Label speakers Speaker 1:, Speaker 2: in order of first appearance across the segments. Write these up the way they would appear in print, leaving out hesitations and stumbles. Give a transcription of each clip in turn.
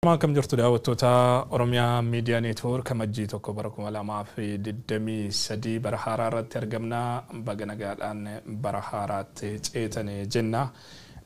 Speaker 1: Ashama kam jirtu daawwattoota Oromiyaa Miidiyaa Neetwoork amajjii tokko bara 2023 bara haaraa irratti argamna. Baga nagaadhaan bara haaraatti ceetanii jenna.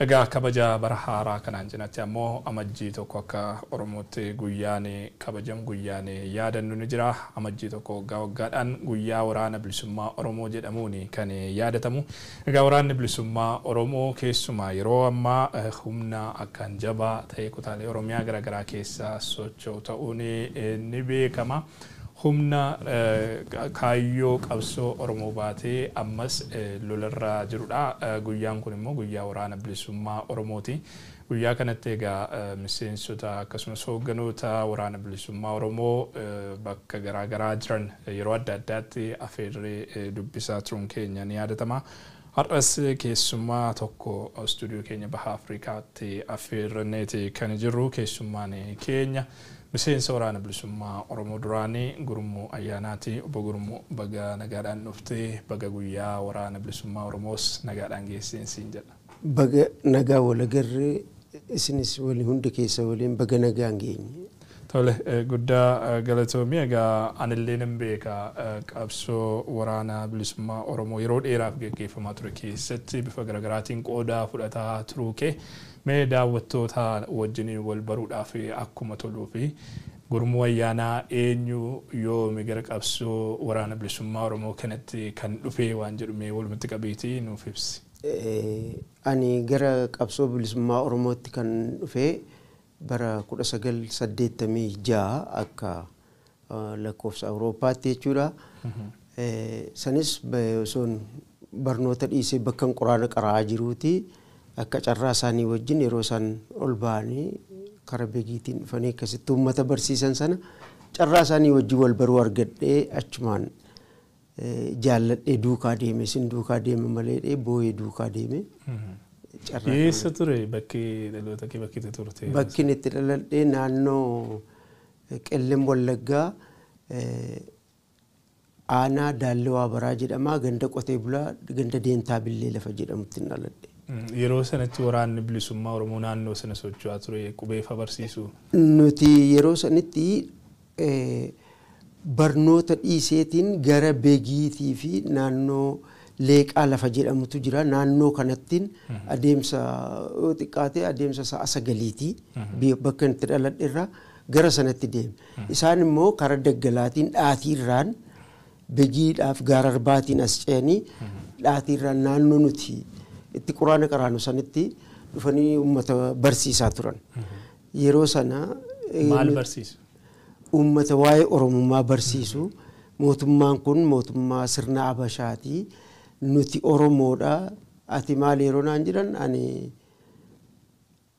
Speaker 1: Egaa kabaja bara haaraa kanaan cinatti ammoo amajjii tokko akka Oromootti guyyaan kabajam guyyaan yaadannu ni jira. Amajjii tokko waggaadhaan guyyaa waraana bilisummaa Oromoo jedhamuun kan yaadatamu. Egaa waraanni bilisummaa Oromoo keessumaa yeroo ammaa humna akkaan jabaa ta'e kutaalee Oromiyaa garaagaraa keessa socho'u ta'uun ni beekama. Humna kaayyoo qabsoo Oromoo baatee ammas lolarraa jirudha. Guyyaan kun immoo guyyaa waraana bilisummaa Oromooti. Guyyaa kanatti egaa miseensota akkasumas hoogganoota waraana bilisummaa Oromoo bakka garaagaraa jiran yeroo adda addaatti afeerree dubbisaa turuun keenya ni yaadatama. Har'as keessummaa tokko stuudiyoo keenya baha Afrikaatti afeerranneeti kan jirru. Keessummaan keenya miseensa waraana bilisummaa Oromoo duraanii Gurmuu Ayyaanaati. Obbo Gurmuu baga nagaadhaan dhuftee baga guyyaa waraana bilisummaa Oromoos nagaadhaan geesseen siin jedha.
Speaker 2: Baga nagaa wal agarree isinis wali hundi keessa waliin baga nagaan geenye.
Speaker 1: Tole guddaa galatoomii. Egaa anillee nan beeka qabsoo waraana bilisummaa Oromoo yeroo dheeraaf gaggeeffamaa ture keessatti bifa garaagaraatiin qooda fudhataa turuu kee mee daawwattoota wajjin wal baruudhaaf akkuma toluu fi Gurmuu Ayyaanaa eenyu yoomi gara qabsoo waraana bilisummaa Oromoo kanatti kan dhufe waan jedhu mee walumatti qabeetii nuuf ibsi.
Speaker 2: Ani gara qabsoo bilisummaa Oromootti kan dhufe bara 1986 akka lakkoofsa Awurooppaatti jechuudha. Sanis osoon barnoota dhiisee bakka quraana qara'aa jiruuti. Akka carraa isaanii wajjin yeroo isaan ol ba'anii karaa beegiitiin dhufanii akkasitti uummata barsiisan sana carraa isaanii wajjin wal baruu argadhee achumaan jaalladhee duukaa deeme. Sin duukaa deeme malee boo'ee duukaa deeme.
Speaker 1: Eessa ture bakki dhaloota kee bakki itti turte?
Speaker 2: Bakki itti dhaladhee naannoo Qellem Wallaggaa aanaa Daallawaa Baraa jedhama. Ganda qotee bulaa ganda Deentaa Billee lafa jedhamutti dhaladhe.
Speaker 1: Yeroo sanatti waraanni bilisummaa Oromoo naannoo sana socho'aa ture qubeeffa barsiisuu?
Speaker 2: Nuti yeroo sanatti barnoota dhiiseetiin gara beegiitii fi naannoo Leeqaa lafa jedhamutu jira. Naannoo kanattiin adeemsa xiqqaatee adeemsa sa'a 9 bakka itti dhaladhe irraa gara sanatti deeme. Isaan immoo karaa daggalaatiin dhaatiirraan beegiidhaaf gaara arbaatiin as ce'anii dhaatiirraan naannoo nuti itti quraana qaraanu sanitti dhufanii uummata barsiisaa turan. Yeroo sana
Speaker 1: maal barsiisu?
Speaker 2: Uummata waa'ee Oromummaa barsiisu. Mootummaan kun mootummaa sirna Abashaati. Nuti Oromoodha. Ati maal yeroo naan jedhan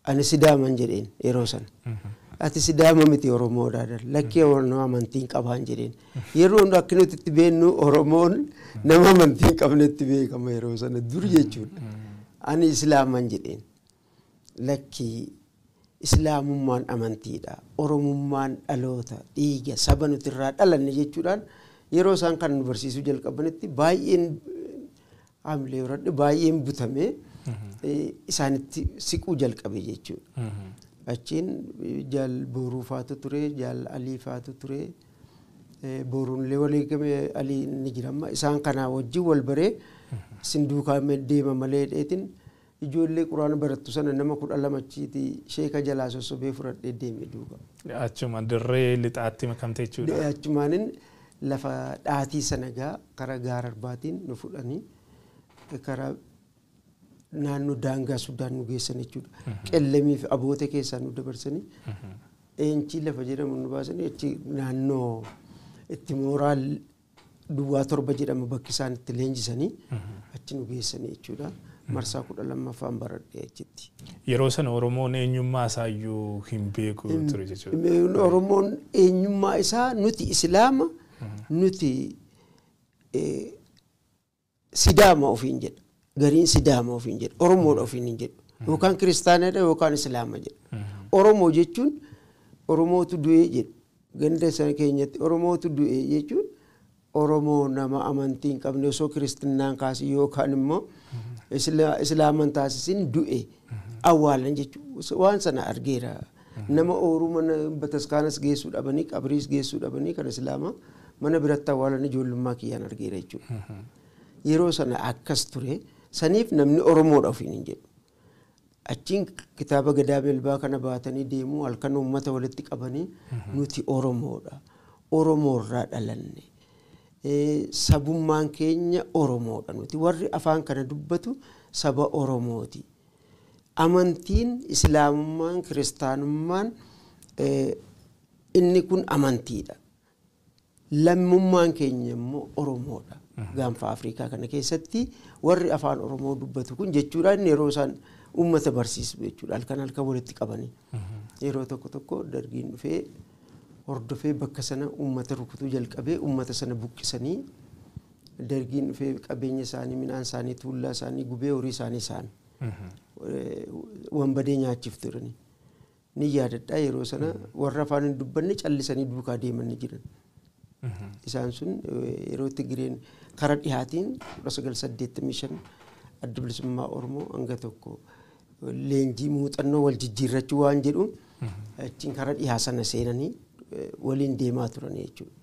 Speaker 2: ani Sidaaman jedheen yeroo sana. Ati Sidaama miti Oromoodha. Lakkee nama amantiin qabaan jedheen. Yeroo akka nuti itti beennu Oromoon nama amantiin qabnetti beekama yeroo sana dur jechuudha. Ani Islaaman jedheen. Lakkii Islaamummaan amantiidha. Oromummaan dhaloota dhiiga saba nuti irraa dhalanne jechuudhaan yeroo isaan kan nu barsiisuu jalqabanitti baay'een haamilee horadhe baay'een butame isaanitti siquu jalqabe jechuudha. Achiin jaal Booruu faatu ture, jaal Alii faatu ture. Booruunillee waliigame Alii ni jirama. Isaan kanaa wajjin wal baree isin duukaa deema malee dheetin ijoollee quraana barattu sana nama 12 achiiti sheeka jalaa sossobee fudhadhee deeme duuka.
Speaker 1: Achuma dirree lixaatti makamte jechuudha.
Speaker 2: Achumaanin lafa dhaatii sanagaa karaa gaara arbaatiin nu fudhanii karaa naannoo daangaa Sudaan nu geessan jechuudha. Qellemii fi Abootee keessaa nu dabarsanii eenchii lafa jedhamu nu baasanii achi naannoo itti mooraa Duwwaa 7 jedhama bakki isaan itti leenjisanii achi nu geessanii jechuudha. Marsaa 12ffaan baradhee achitti.
Speaker 1: Yeroo sana Oromoon eenyummaa isaayyuu hin beeku ture jechuudha.
Speaker 2: Oromoon eenyummaa isaa nuti Islaama nuti Sidaama ofiin jedha. Gariin Sidaama ofiin jedha. Oromoodha ofiin hin jedhu. Yookaan Kiristaanadha yookaan Islaama jedha. Oromoo jechuun Oromootu du'ee jedhu. Ganda sana keenyatti Oromootu du'ee jechuun Oromoo nama amantii hin qabne osoo Kiristinnaan kaasii yookaan immoo Islaaman taasisin du'e awwaalan jechuudha. Waan sana argeera nama ooruu mana bataskaanas geessuu dhabanii qabriis geessuu dhabanii kan islaamaa mana biratti awwaalan ijoollummaa kiyyaan argeera jechuudha. Yeroo sana akkas ture saniif namni Oromoodha ofiin hin jedhu. Achiin kitaaba gadaa belbaa kana baatanii deemuu halkan uummata walitti qabanii nuti Oromoodha. Oromoorraa dhalanne. Sabummaan keenya Oromoodha nuti warri afaan kana dubbatu saba Oromooti. Amantiin islaamummaan kiristaanummaan inni kun amantiidha. Lammummaan keenya immoo Oromoodha. Gaanfa Afrikaa kana keessatti warri afaan Oromoo dubbatu kun jechuudhaan yeroo isaan uummata barsiisu jechuudha. Halkan walitti qabanii yeroo tokko dargiin dhufee hordofee bakka sana uummata rukutuu jalqabee uummata sana buqqisanii dargiin dhufee qabeenya isaanii midhaan isaanii tuullaa isaanii gubee horii isaanii saame. Wanbadee nyaachiif turani. Ni yaadadhaa yeroo sana warra afaan hin dubbanne callisanii duukaa deemanii jiran. Isaan sun yeroo Tigireen karaa dhihaatiin 1985 adda bilisummaa Oromoo hanga tokko leenjii muuxannoo wal jijjiirrachuu waan jedhu achiin karaa dhihaa sana seenanii waliin deemaa turan jechuudha.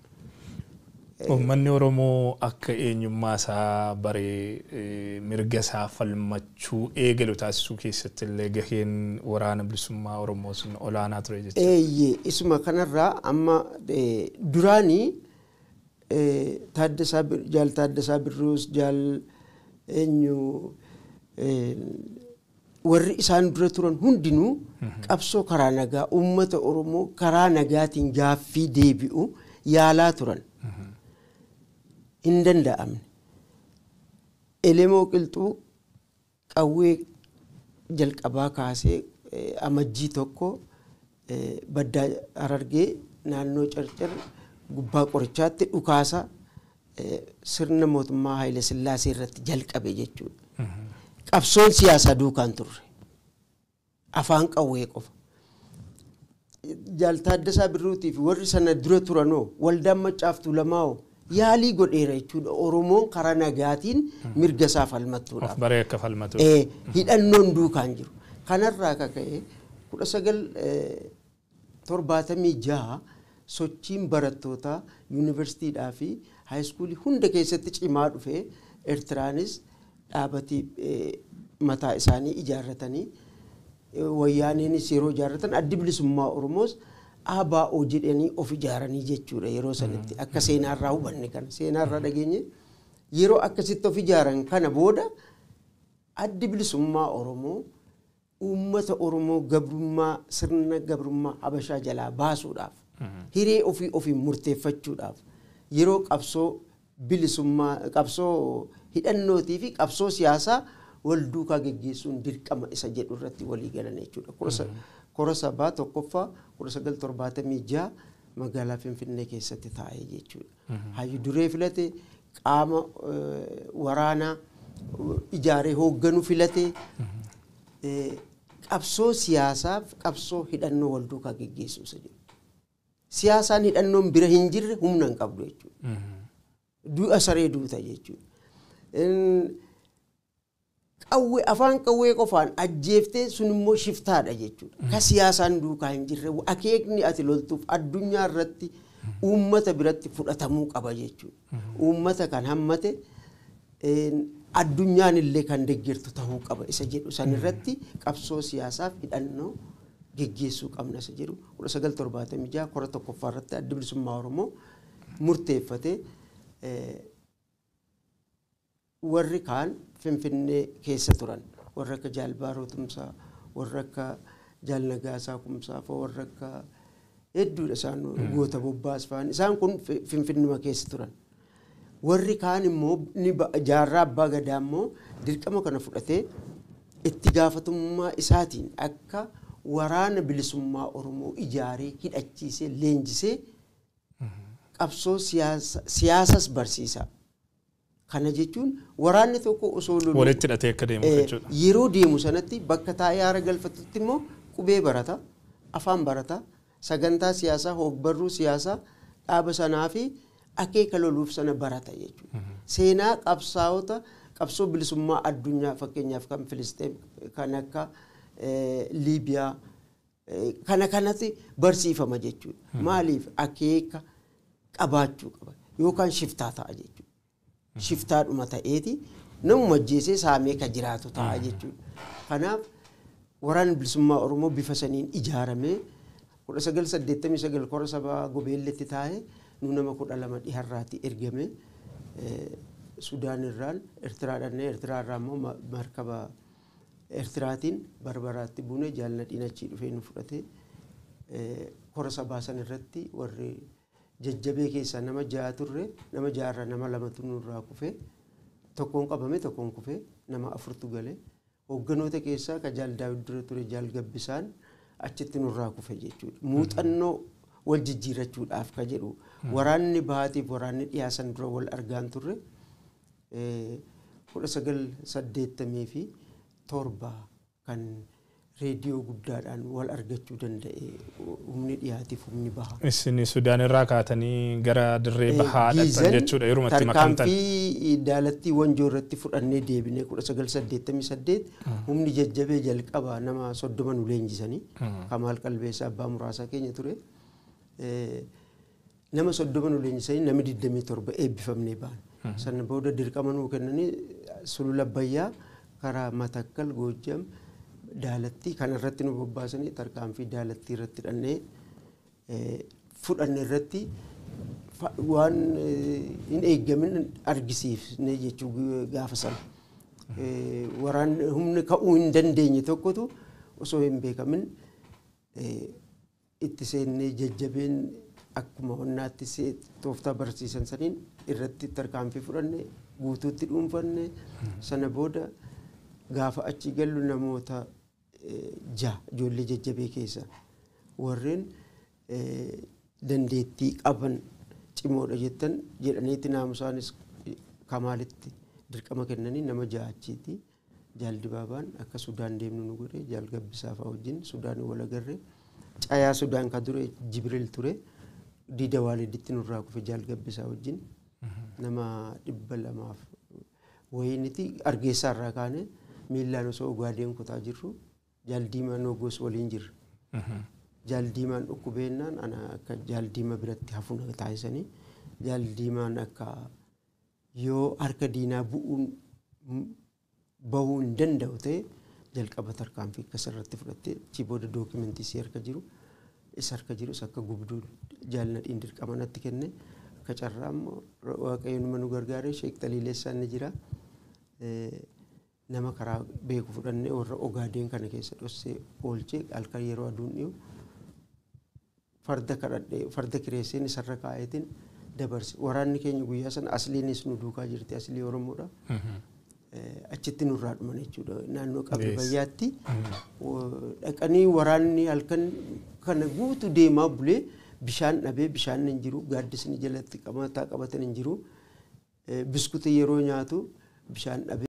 Speaker 1: Uummanni Oromoo akka eenyummaa isaa baree mirga isaa falmachuu eegalu taasisuu keessatti illee gaheen waraana bilisummaa Oromoo sun olaanaa ture jechuudha.
Speaker 2: Isuma kanarraa amma duraanii jaal Taaddasaa Birruus jaal eenyu warri isaan dura turan hundinuu qabsoo karaa nagaa uummata Oromoo karaa nagaatiin gaaffii deebi'u yaalaa turan. Hin danda'amne. Elemoo Qilxuu qawwee jalqabaa kaasee amajjii tokko baddaa Harargee naannoo Carcar gubbaa qorichaatti dhukaasa sirna mootummaa Haayile Sillaasee irratti jalqabe jechuudha. Qabsoon siyaasaa duukaan turre. Afaan qawwee qofa. Jaal Taaddasaa Birruutii fi warri sana dura turanoo waldaan Maccaaf Tuulamaa'oo yaalii godheera jechuudha. Oromoon karaa nagaatiin mirga isaa falmachuudhaaf.
Speaker 1: Of baree akka falmatu.
Speaker 2: Hidhannoon duukaan jiru. Kanarraa kaka'ee 1976 sochiin barattootaa yuunivarsiitiidhaa fi haayiskuulii hunda keessatti cimaa dhufee Eertiraanis dhaabatii mataa isaanii ijaarratanii wayyaaneenis yeroo ijaarratan addi bilisummaa Oromoos ABO jedhanii of ijaaranii jechuudha yeroo sanatti akka seenaarraa hubanne kana seenaarraa dhageenye yeroo akkasitti of ijaaran kana booda addi bilisummaa Oromoo uummata Oromoo gabrummaa sirna gabrummaa Habashaa jalaa baasuudhaaf hiree ofii murteeffachuudhaaf yeroo qabsoo bilisummaa qabsoo hidhannootii fi qabsoo siyaasaa wal duukaa geggeessuun dirqama isa jedhu irratti walii galan jechuudha. Kora sabaa tokkoffaa 1976 magaalaa Finfinnee keessatti taa'ee jechuudha. Hayyu duree filate qaama waraanaa ijaaree hoogganuu filate qabsoo siyaasaaf qabsoo hidhannoo wal duukaa geggeessuu isa jedhu. Siyaasaan hidhannoon bira hin jirre humna hin qabdu jechuudha. Du'a saree duuta jechuudha. Qawwee afaan qawwee qofaan ajjeeftee sun immoo shiftaadha jechuudha. Ka siyaasaan duukaa hin jirre akeekni ati loltuuf addunyaa irratti uummata biratti fudhatamuu qaba jechuudha. Uummata kan hammate addunyaan illee kan deeggartu ta'uu qaba isa jedhu san irratti qabsoo siyaasaaf hidhannoo geggeessuu qabna isa jedhu 1976 kora tokkoffaa irratti adda bilisummaa Oromoo murteeffate warri kaan Finfinnee keessa turan warra akka Jaal Baaroo Tumsaa warra akka Jaal Nagaasaa Kumsaa fa'aa warra akka hedduudha isaan goota bobbaas fa'aan isaan kun Finfinnuma keessa turan. Warri kaan immoo jaarraa abbaa gadaa immoo dirqama kana fudhatee itti gaafatamummaa isaatiin akka waraana bilisummaa Oromoo ijaaree hidhachiisee leenjisee qabsoo siyaasas barsiisa. Kana jechuun waraanni tokko osoo lolu
Speaker 1: walitti hidhatee akka deemu jechuudha.
Speaker 2: Yeroo deemu sanatti bakka taa'ee haara galfatutti immoo qubee barata, afaan barata, sagantaa siyaasaa, hogbarruu siyaasaa dhaaba sanaa fi akeeka loluuf sana barata jechuudha. Seenaa qabsaa'ota qabsoo bilisummaa addunyaa fakkeenyaaf kan Filisxeem kan akka Liibiyaa kana kanatti barsiifama jechuudha. Maaliif akeeka qabaachuu qaba yookaan shiftaa ta'a jechuudha. Shiftaadhuma ta'eeti namuma ajjeesee saamee ka jiraatu ta'a jechuudha. Kanaaf waraanni bilisummaa Oromoo bifa saniin ijaaramee 1989 kora sabaa Gobeelletti taa'ee nu nama 12 dhiharraatti ergame Sudaan irraan Eertiraadhaan Eertiraarraa immoo markaba Eertiraatiin Barbaraatti buune jaalladhiin achii dhufee nu fudhatee kora sabaa san irratti warri jajjabee keessaa nama 6 turre nama 6 irraa nama 2tu nurraa kufee tokkoon qabame tokkoon kufee nama 4tu galee hoogganoota keessaa ka jaal Daawit dura ture jaal Gabbisaan achitti nurraa kufe jechuudha. Muuxannoo wal jijjiirachuudhaaf ka jedhu waraanni baatiif waraanni dhiyaasan dura wal argaan turre 1987 kan reediyoo guddaadhaan wal argachuu danda'e humni dhiyaatiif humni baha.
Speaker 1: Isin Sudaan irraa kaatanii gara dirree bahaa dhaqxan jechuudha yerumatti makamtan.
Speaker 2: Tarkaanfii daalattii wanjoo irratti fudhannee deebinee 1988 humni jajjabee jalqaba nama 30 nu leenjisanii Kamaal Qalbeessaa abbaa muraasaa keenya ture. Nama 30 nu leenjisanii namni 27 eebbifamnee ba'an. Sana booda dirqama nuu kennanii Sulula Abbayyaa karaa Matakkal Goojjam daalattii kana irratti nu bobbaasanii tarkaanfii daalattii irratti fudhanne irratti waan hin eeggamin argisiifne jechuu gaafa sana. Waraan humni ka'uu hin dandeenye tokkotu osoo hin beekamin itti seennee jajjabeen akkuma wannaatti tooftaa barsiisan saniin irratti tarkaanfii fudhanne guutuutti dhuunfanne sana booda gaafa achi gallu namoota 6 ijoollee jajjabee keessa warreen dandeettii qaban cimoodha jettan jedhaniitti naamusaanis Kamaalitti dirqama kennanii nama 6 achiiti jaal Dibaabaan akka Sudaan deemnu nu godhe jaal Gabbisaa fa'aa wajjin Sudaan wal agarre cayaa Sudaan ka dure Jibril ture Diida Waaliditti nurraa kufe jaal Gabbisaa wajjin nama 200 wayiniti Argeessaa irraa kaane miillaan osoo Ogaadeen kutaa jirru jaal Diimaan Ogoos waliin jirra. Jaal Diimaan dhukkubeennaan ana akka jaal Diimaa biratti hafuna taasisanii jaal Diimaan akka yoo harka diinaa bahuu hin danda'u ta'e jalqaba tarkaanfii akkasirratti fudhattee achi booda dookimentii si harka jiru isa harka jirus akka gubduu jaal Nadhiin dirqama natti kenne akka carraa immoo Waaqayyoon nu gargaaree Sheek Xaliileessaan ni jira. Nama karaa beeku fudhannee warra Ogaadeen kana keessa dhossee oolchee halkan yeroo aduun dhiyu farda kireesseen isarra kaa'eetiin dabarse. Waraanni keenya guyyaa sana asliinis nu duukaa jirti aslii Oromoodha. Achitti nurraa dhuman jechuudha. Naannoo Qabri Bayyaatti dhaqanii waraanni halkan kana guutu deemaa bulee bishaan dhabee bishaan hin jiru gaaddisni jalatti qabataa qabatan hin jiru. Biskuutii yeroo nyaatu bishaan dhabee